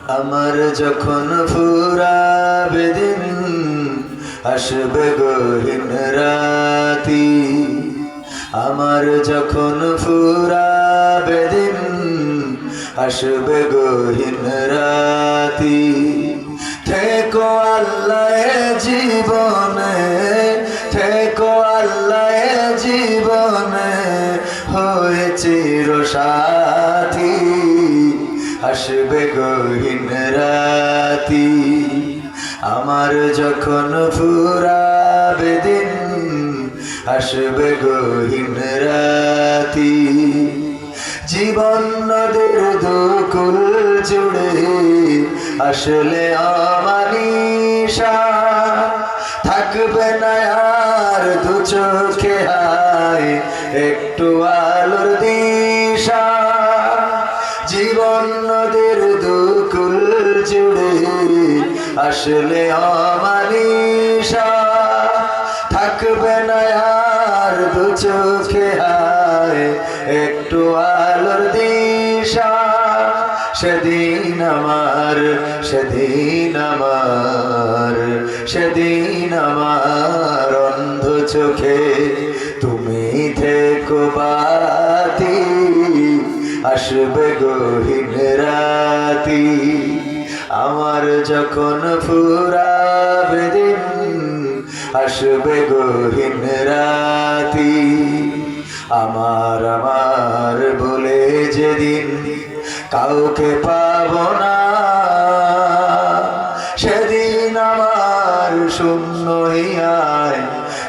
আমার যখন ফুরাবে দিন আসবে গহীন রাতি। আমার যখন ফুরাবে দিন আসবে গহীন রাতি। থেকো আল্লাহ জীবনে, থেকো আল্লাহ জীবনে হয়ে চির সাথী। আসবে গহীন রাতি। আমার যখন ফুরাবে দিন আসবে গহীন রাতি। জীবন নদীর দুকুল জুড়ে আসলে অমানিশা। থাকবে না আর দু চোখে হায় একটু আলোর দিশা। জীবন নদীর দুকুল জুড়ে আসলে অমানিশা। থাকবে না আর দু চোখে হায় একটু আলোর দিশা। সেদিন আমার, সেদিন আমার, সেদিন আমার অন্ধ চোখে তুমি থেকো বাতি। আসবে গহীন রাতি। আমার যখন ফুরাবে দিন আসবে গহীন রাতি। আমার আমার বলে যেদিন কাউকে পাবো না, সেদিন আমার শূন্য হিয়ায়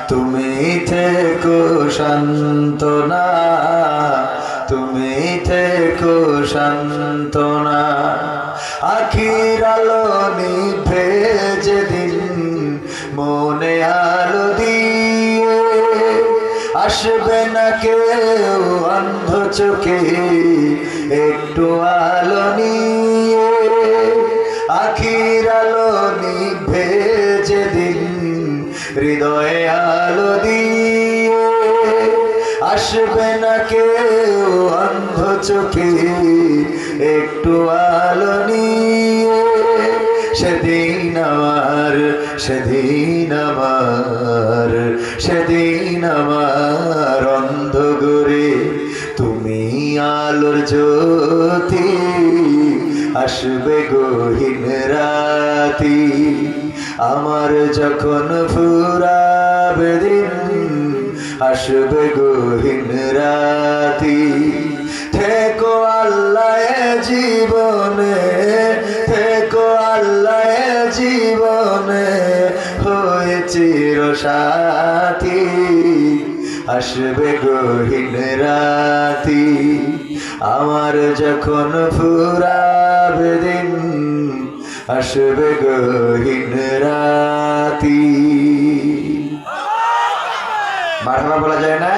তুমি থেকো সান্ত্বনা। তুমি থেকো সান্ত্বনা। আখির আলো নিভে যেদিন মনে আলো দিয়ে আসবে না কেউ অন্ধ চোখে একটু আলো নিয়ে। আখির আলো নিভে যেদিন হৃদয়ে আলো দিয়ে আসবে না কেউ অন্ধ চোখে একটু আলো নিয়ে। সেদিন আমার, সেদিন আমার, সেদিন আমার অন্ধ ঘরে তুমি আলোর জ্যোতি। আসবে গহীন রাতি। আমার যখন ফুরাবে দিন আসবে গহীন রাতি। থেকো আল্লাহ জীবনে, থেকো আল্লাহ জীবনে হয়ে চির সাথী। আসবে গহীন রাতি। আমার যখন ফুরাবে দিন আসবে গহীন রাতি। মারহাবা বলা যায় না?